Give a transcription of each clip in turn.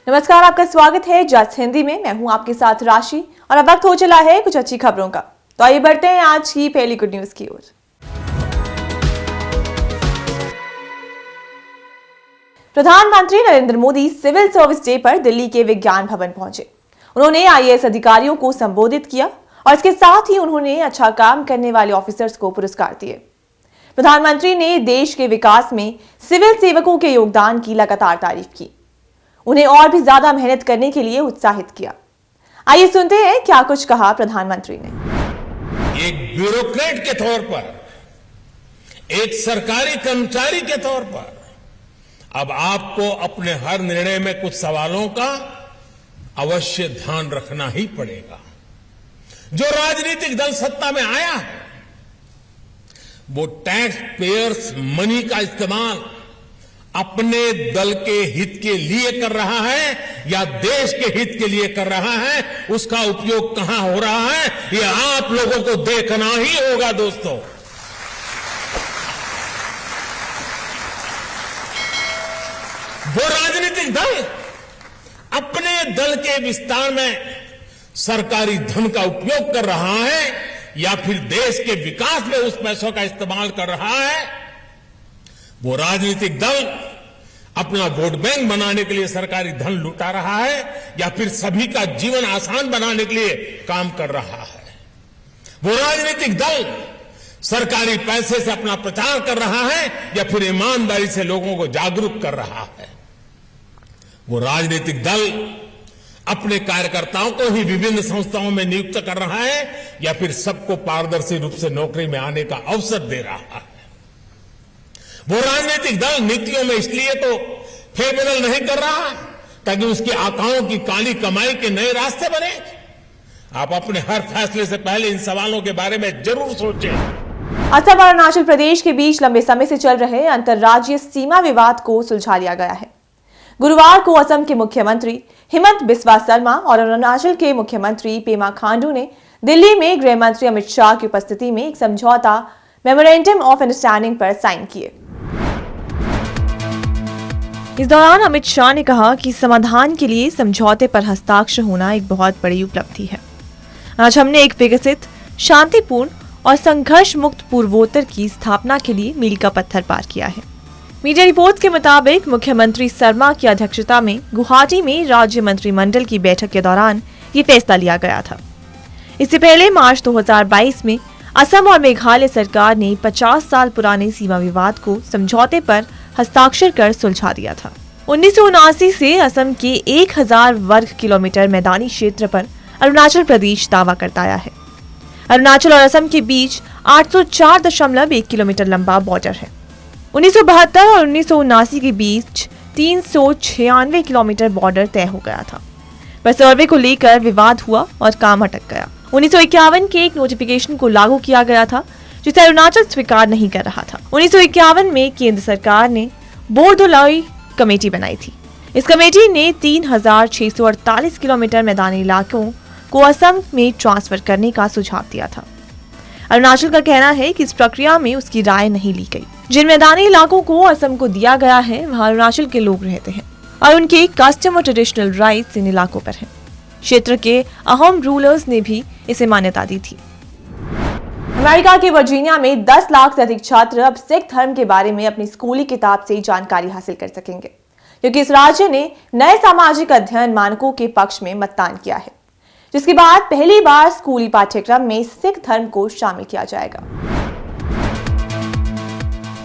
नमस्कार, आपका स्वागत है जस्ट हिंदी में। मैं हूं आपके साथ राशि और अब वक्त हो चला है कुछ अच्छी खबरों का। तो आइए बढ़ते हैं आज की पहली गुड न्यूज की ओर। प्रधानमंत्री Narendra Modi civil service day पर दिल्ली के विज्ञान भवन पहुंचे। उन्होंने आईएएस अधिकारियों को संबोधित किया और इसके साथ ही उन्होंने अच्छा काम करने वाले ऑफिसर्स को पुरस्कार दिए। प्रधानमंत्री ने देश के विकास में सिविल सेवकों के योगदान की लगातार तारीफ की, उन्हें और भी ज्यादा मेहनत करने के लिए उत्साहित किया। आइए सुनते हैं क्या कुछ कहा प्रधानमंत्री ने। एक ब्यूरोक्रेट के तौर पर, एक सरकारी कर्मचारी के तौर पर अब आपको अपने हर निर्णय में कुछ सवालों का अवश्य ध्यान रखना ही पड़ेगा। जो राजनीतिक दल सत्ता में आया है वो टैक्स पेयर्स मनी का इस्तेमाल अपने दल के हित के लिए कर रहा है या देश के हित के लिए कर रहा है, उसका उपयोग कहां हो रहा है ये आप लोगों को देखना ही होगा। दोस्तों, वो राजनीतिक दल अपने दल के विस्तार में सरकारी धन का उपयोग कर रहा है या फिर देश के विकास में उस पैसों का इस्तेमाल कर रहा है, वो राजनीतिक दल अपना वोट बैंक बनाने के लिए सरकारी धन लुटा रहा है या फिर सभी का जीवन आसान बनाने के लिए काम कर रहा है, वो राजनीतिक दल सरकारी पैसे से अपना प्रचार कर रहा है या फिर ईमानदारी से लोगों को जागरूक कर रहा है, वो राजनीतिक दल अपने कार्यकर्ताओं को ही विभिन्न संस्थाओं में नियुक्त कर रहा है या फिर सबको पारदर्शी रूप से नौकरी में आने का अवसर दे रहा है, वो राजनीतिक दल नीतियों में इसलिए तो फेरबदल नहीं कर रहा ताकि उसकी आकाओं की काली कमाई के नए रास्ते बने। आप अपने हर फैसले से पहले इन सवालों के बारे में जरूर सोचें। असम और अरुणाचल प्रदेश के बीच लंबे समय से चल रहे अंतर्राज्यीय सीमा विवाद को सुलझा लिया गया है। गुरुवार को असम के मुख्यमंत्री हिमंत बिस्वा शर्मा और अरुणाचल के मुख्यमंत्री पेमा खांडू ने दिल्ली में गृह मंत्री अमित शाह की उपस्थिति में एक समझौता मेमोरेंडम ऑफ अंडरस्टैंडिंग पर साइन किए। इस दौरान अमित शाह ने कहा कि समाधान के लिए समझौते पर हस्ताक्षर होना एक बहुत बड़ी उपलब्धि है। आज हमने एक विकसित, शांतिपूर्ण और संघर्ष मुक्त पूर्वोत्तर की स्थापना के लिए मील का पत्थर पार किया है। मीडिया रिपोर्ट्स के मुताबिक मुख्यमंत्री शर्मा की अध्यक्षता में गुवाहाटी में राज्य मंत्रिमंडल की बैठक के दौरान ये फैसला लिया गया था। इससे पहले मार्च 2022 में असम और मेघालय सरकार ने 50 साल पुराने सीमा विवाद को समझौते पर हस्ताक्षर कर सुलझा दिया था। 1979 से असम के 1000 वर्ग किलोमीटर मैदानी क्षेत्र पर अरुणाचल प्रदेश दावा करता आया है। अरुणाचल और असम के बीच 804.1 किलोमीटर लंबा बॉर्डर है। 1972 और 1979 के बीच 396 किलोमीटर बॉर्डर तय हो गया था, पर सर्वे को लेकर विवाद हुआ और काम अटक गया। 1951 के एक नोटिफिकेशन को लागू किया गया था जिसे अरुणाचल स्वीकार नहीं कर रहा था। 1951 में केंद्र सरकार ने बोरदोलोई कमेटी बनाई थी। इस कमेटी ने 3648 किलोमीटर मैदानी इलाकों को असम में ट्रांसफर करने का सुझाव दिया था। अरुणाचल का कहना है कि इस प्रक्रिया में उसकी राय नहीं ली गई। जिन मैदानी इलाकों को असम को दिया गया है वहां अरुणाचल के लोग रहते हैं और उनके कस्टम और ट्रेडिशनल राइट्स इन इलाकों पर हैं। क्षेत्र के अहम रूलर्स ने भी इसे मान्यता दी थी। अमेरिका के वर्जीनिया में 10 लाख से अधिक छात्र अब सिख धर्म के बारे में अपनी स्कूली किताब से जानकारी हासिल कर सकेंगे, क्योंकि इस राज्य ने नए सामाजिक अध्ययन मानकों के पक्ष में मतदान किया है, जिसके बाद पहली बार स्कूली पाठ्यक्रम में सिख धर्म को शामिल किया जाएगा।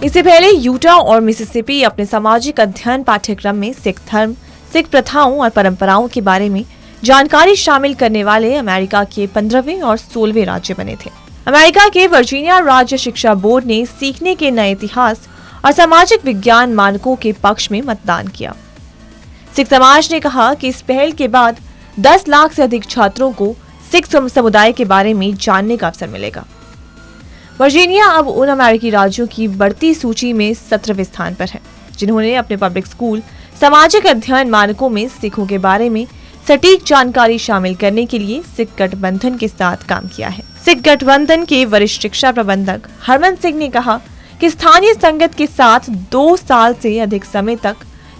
इससे पहले यूटा और मिसिसिपी अपने सामाजिक अध्ययन पाठ्यक्रम में सिख धर्म, सिख प्रथाओं और परंपराओं के बारे में जानकारी शामिल करने वाले अमेरिका के 15वें और 16वें राज्य बने थे। अमेरिका के वर्जीनिया राज्य शिक्षा बोर्ड ने सीखने के नए इतिहास और सामाजिक विज्ञान मानकों के पक्ष में मतदान किया। सिख समाज ने कहा कि इस पहल के बाद 10 लाख से अधिक छात्रों को सिख समुदाय के बारे में जानने का अवसर मिलेगा। वर्जीनिया अब उन अमेरिकी राज्यों की बढ़ती सूची में 17वें स्थान पर है जिन्होंने अपने पब्लिक स्कूल सामाजिक अध्ययन मानकों में सिखों के बारे में सटीक जानकारी शामिल करने के लिए सिख गठबंधन के साथ काम किया है। सिख गठबंधन के वरिष्ठ शिक्षा प्रबंधक हरमन सिंह ने कहा कि स्थानीय संगत के साथ 2 साल से अधिक समय तक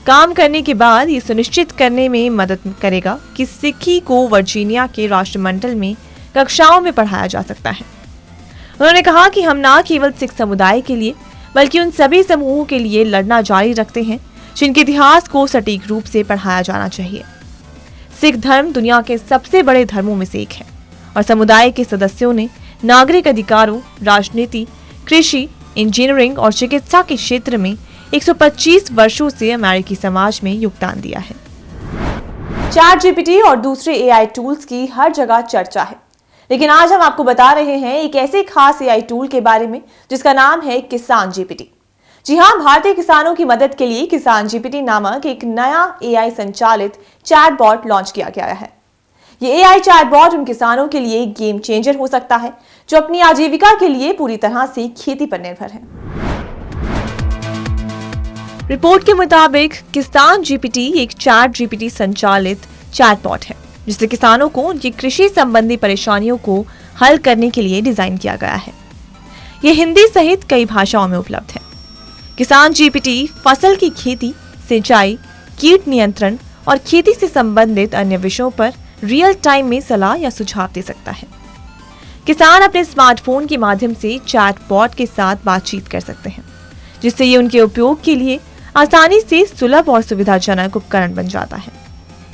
काम करने के बाद ये सुनिश्चित करने में मदद करेगा कि सिक्की को वर्जीनिया के राष्ट्रमंडल में कक्षाओं में पढ़ाया जा सकता है। उन्होंने कहा कि हम न केवल सिख समुदाय के लिए बल्कि उन सभी समूहों के लिए लड़ना जारी रखते हैं जिनके इतिहास को सटीक रूप से पढ़ाया जाना चाहिए। सिख धर्म दुनिया के सबसे बड़े धर्मों में से एक है और समुदाय के सदस्यों ने नागरिक अधिकारों, राजनीति, कृषि, इंजीनियरिंग और चिकित्सा के क्षेत्र में 125 वर्षों से अमेरिकी समाज में योगदान दिया है। ChatGPT और दूसरे AI टूल्स की हर जगह चर्चा है, लेकिन आज हम आपको बता रहे हैं एक ऐसे खास AI टूल के बारे में जिसका नाम है किसान GPT। जी हाँ, भारतीय किसानों की मदद के लिए किसान GPT नामक एक नया AI संचालित चैटबॉट लॉन्च किया गया है। ये AI चैटबॉट उन किसानों के लिए गेम चेंजर हो सकता है जो अपनी आजीविका के लिए पूरी तरह से खेती पर निर्भर है। रिपोर्ट के मुताबिक किसान GPT एक ChatGPT संचालित चैटबॉट है जिससे किसानों को उनकी कृषि संबंधी परेशानियों को हल करने के लिए डिजाइन किया गया है। यह हिंदी सहित कई भाषाओं में उपलब्ध है। किसान GPT फसल की खेती, सिंचाई, कीट नियंत्रण और खेती से संबंधित अन्य विषयों पर रियल टाइम में सलाह या सुझाव दे सकता है। किसान अपने स्मार्टफोन के माध्यम से चैटबॉट के साथ बातचीत कर सकते हैं, जिससे ये उनके उपयोग के लिए आसानी से सुलभ और सुविधाजनक उपकरण बन जाता है।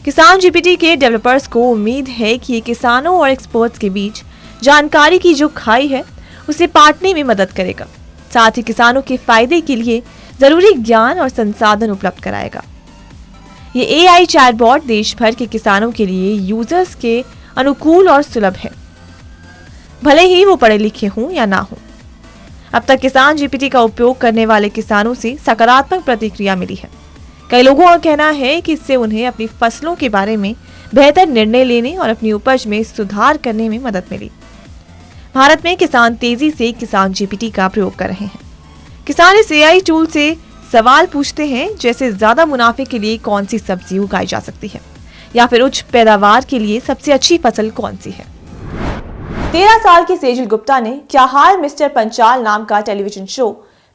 किसान GPT के डेवलपर्स को उम्मीद है कि ये किसानों और एक्सपर्ट्स के बीच जानकारी की जो खाई है उसे पाटने में मदद करेगा, साथ ही किसानों के फायदे के लिए जरूरी ज्ञान और संसाधन उपलब्ध कराएगा। ये AI चैटबॉट देश भर के किसानों के लिए यूजर्स के अनुकूल और सुलभ है, भले ही वो पढ़े लिखे हों या ना हो। अब तक किसान GPT का उपयोग करने वाले किसानों से सकारात्मक प्रतिक्रिया मिली है। कई लोगों का कहना है कि इससे उन्हें अपनी फसलों के बारे में बेहतर निर्णय लेने और अपनी उपज में सुधार करने में मदद मिली। भारत में किसान तेजी से किसान GPT का प्रयोग कर रहे हैं। किसान इस AI टूल से सवाल पूछते हैं, जैसे ज्यादा मुनाफे के लिए कौन सी सब्जी उगाई जा सकती है या फिर उच्च पैदावार के लिए सबसे अच्छी फसल कौन सी है। 13 साल की सेजल गुप्ता ने क्या हाल मिस्टर पंचाल नाम का television show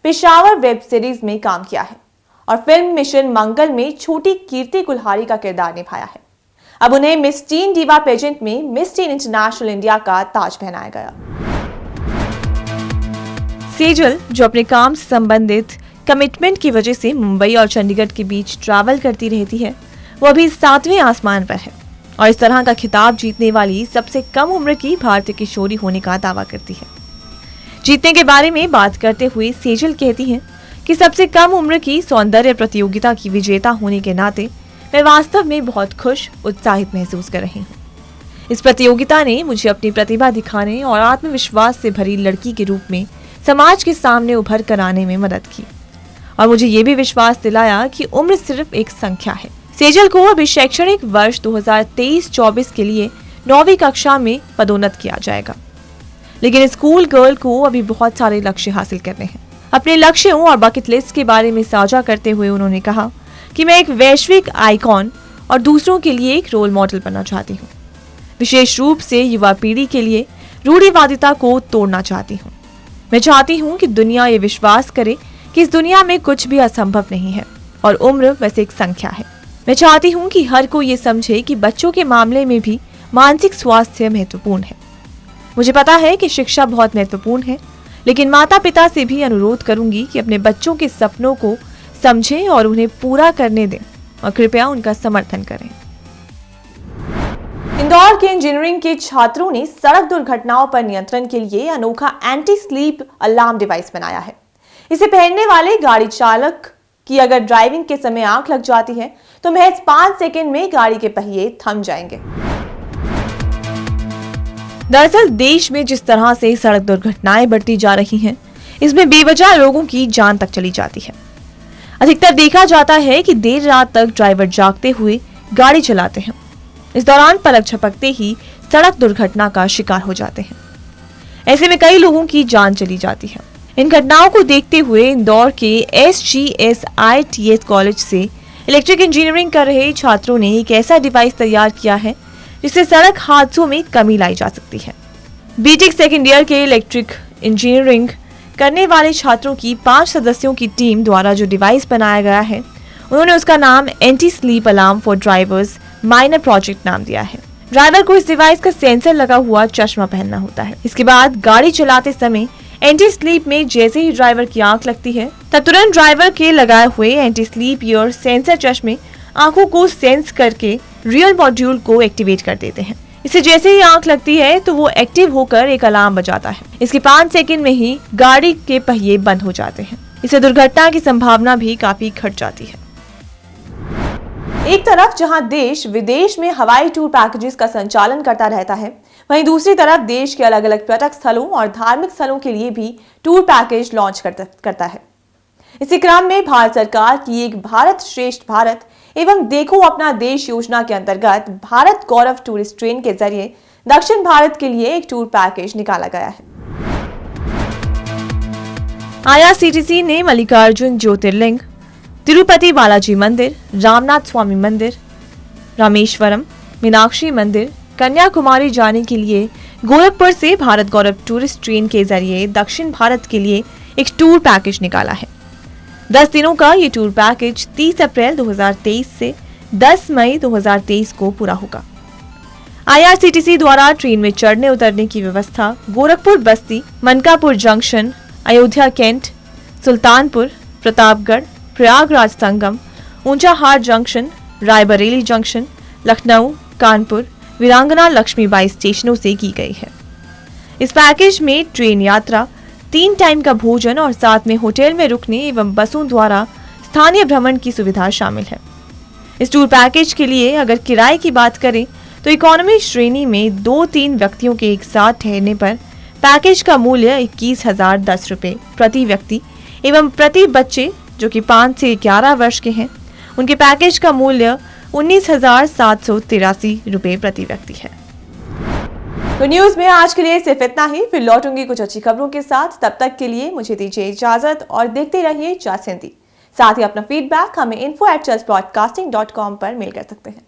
Peshawar web series में काम किया है और फिल्म मिशन मंगल में छोटी कीर्ति कुल्हारी का किरदार निभाया है। अब उन्हें मिस टीन डीवा पेजेंट में मिस टीन इंटरनेशनल इंडिया का ताज पहनाया गया। सेजल, जो अपने काम से संबंधित कमिटमेंट की वजह से मुंबई और चंडीगढ़ के बीच ट्रैवल करती रहती है, वो अभी 7वें आसमान पर है और इस तरह का खिताब जीतने वाली सबसे कम उम्र की भारतीय किशोरी होने का दावा करती है। जीतने के बारे में बात करते हुए सेजल कहती हैं कि सबसे कम उम्र की सौंदर्य प्रतियोगिता की विजेता होने के नाते मैं वास्तव में बहुत खुश, उत्साहित महसूस कर रही हूँ। इस प्रतियोगिता ने मुझे अपनी प्रतिभा दिखाने और आत्मविश्वास से भरी लड़की के रूप में समाज के सामने उभर कर आने में मदद की और मुझे ये भी विश्वास दिलाया कि उम्र सिर्फ एक संख्या है। सेजल को अभी शैक्षणिक वर्ष 2023-24 के लिए 9वीं कक्षा में पदोन्नत किया जाएगा, लेकिन स्कूल गर्ल को अभी बहुत सारे लक्ष्य हासिल करने हैं। अपने लक्ष्यों और बकेट लिस्ट के बारे में साझा करते हुए उन्होंने कहा कि मैं एक वैश्विक आइकॉन और दूसरों के लिए एक रोल मॉडल बनना चाहती हूँ। विशेष रूप से युवा पीढ़ी के लिए रूढ़िवादिता को तोड़ना चाहती हूँ। मैं चाहती हूँ कि दुनिया ये विश्वास करे कि इस दुनिया में कुछ भी असंभव नहीं है और उम्र बस एक संख्या है। मैं चाहती हूँ कि हर कोई ये समझे कि बच्चों के मामले में भी मानसिक स्वास्थ्य महत्वपूर्ण है। मुझे पता है कि शिक्षा बहुत महत्वपूर्ण है, लेकिन माता पिता से भी अनुरोध करूंगी कि अपने बच्चों के सपनों को समझें और उन्हें पूरा करने दें और कृपया उनका समर्थन करें। इंदौर के इंजीनियरिंग के छात्रों ने सड़क दुर्घटनाओं पर नियंत्रण के लिए अनोखा एंटी स्लीप अलार्म डिवाइस बनाया है। इसे पहनने वाले गाड़ी चालक की अगर ड्राइविंग के समय आंख लग जाती है तो महज 5 सेकंड में गाड़ी के पहिए थम जाएंगे। दरअसल देश में जिस तरह से सड़क दुर्घटनाएं बढ़ती जा रही हैं, इसमें बेवजह लोगों की जान तक चली जाती है। अधिकतर देखा जाता है कि देर रात तक ड्राइवर जागते हुए गाड़ी चलाते हैं। इस दौरान पलक झपकते ही सड़क दुर्घटना का शिकार हो जाते हैं। ऐसे में कई लोगों की जान चली जाती है। इन घटनाओं को देखते हुए इंदौर के SGSITS कॉलेज से इलेक्ट्रिक इंजीनियरिंग कर रहे छात्रों ने एक ऐसा डिवाइस तैयार किया है जिससे सड़क हादसों में कमी लाई जा सकती है। बीटेक सेकेंड ईयर के इलेक्ट्रिक इंजीनियरिंग करने वाले छात्रों की 5 सदस्यों की टीम द्वारा जो डिवाइस बनाया गया है उन्होंने उसका नाम anti sleep alarm for drivers minor project नाम दिया है। ड्राइवर को इस डिवाइस का सेंसर लगा हुआ चश्मा पहनना होता है। इसके बाद गाड़ी चलाते समय एंटी स्लीप में जैसे ही ड्राइवर की आंख लगती है तब तुरंत ड्राइवर के लगाए हुए एंटी स्लीप ईयर सेंसर चश्मे आंखों को सेंस करके रियल मॉड्यूल को एक्टिवेट कर देते हैं। इसे जैसे ही आंख लगती है तो वो एक्टिव होकर एक अलार्म बजाता है। इसके 5 सेकंड में ही गाड़ी के पहिए बंद हो जाते हैं। इससे दुर्घटना की संभावना भी काफी घट जाती है। एक तरफ जहां देश विदेश में हवाई टूर पैकेजेस का संचालन करता रहता है, वहीं दूसरी तरफ देश के अलग अलग पर्यटक स्थलों और धार्मिक स्थलों के लिए भी टूर पैकेज लॉन्च करता है। इसी क्रम में भारत सरकार की एक भारत श्रेष्ठ भारत एवं देखो अपना देश योजना के अंतर्गत भारत गौरव टूरिस्ट ट्रेन के जरिए दक्षिण भारत के लिए एक टूर पैकेज निकाला गया है। IRCTC ने मल्लिकार्जुन ज्योतिर्लिंग, तिरुपति बालाजी मंदिर, रामनाथ स्वामी मंदिर, रामेश्वरम, मीनाक्षी मंदिर, कन्याकुमारी जाने के लिए गोरखपुर से भारत गौरव टूरिस्ट ट्रेन के जरिए दक्षिण भारत के लिए एक टूर पैकेज निकाला है। 10 दिनों का ये टूर पैकेज 30 अप्रैल 2023 से 10 मई 2023 को पूरा होगा। IRCTC द्वारा ट्रेन में चढ़ने उतरने की व्यवस्था Gorakhpur Basti, Mankapur junction, Ayodhya cantt, Sultanpur, Pratapgarh, Prayagraj Sangam, Unchahar junction, Raebareli junction, Lucknow, Kanpur, वीरांगना लक्ष्मीबाई स्टेशनों से की गई है। इस पैकेज में ट्रेन यात्रा, 3 टाइम का भोजन और साथ में होटल में रुकने एवं बसों द्वारा स्थानीय भ्रमण की सुविधा शामिल है। इस टूर पैकेज के लिए अगर किराए की बात करें तो इकोनॉमी श्रेणी में 2-3 व्यक्तियों के एक साथ ठहरने पर पैकेज का मूल्य 21,010 रुपये प्रति व्यक्ति एवं प्रति बच्चे जो कि 5 से 11 वर्ष के हैं उनके पैकेज का मूल्य 19,783 रुपये प्रति व्यक्ति है। तो न्यूज में आज के लिए सिर्फ इतना ही, फिर लौटूंगी कुछ अच्छी खबरों के साथ। तब तक के लिए मुझे दीजिए इजाजत और देखते रहिए चास हिंदी। साथ ही अपना फीडबैक हमें info@chasbroadcasting.com पर मेल कर सकते हैं।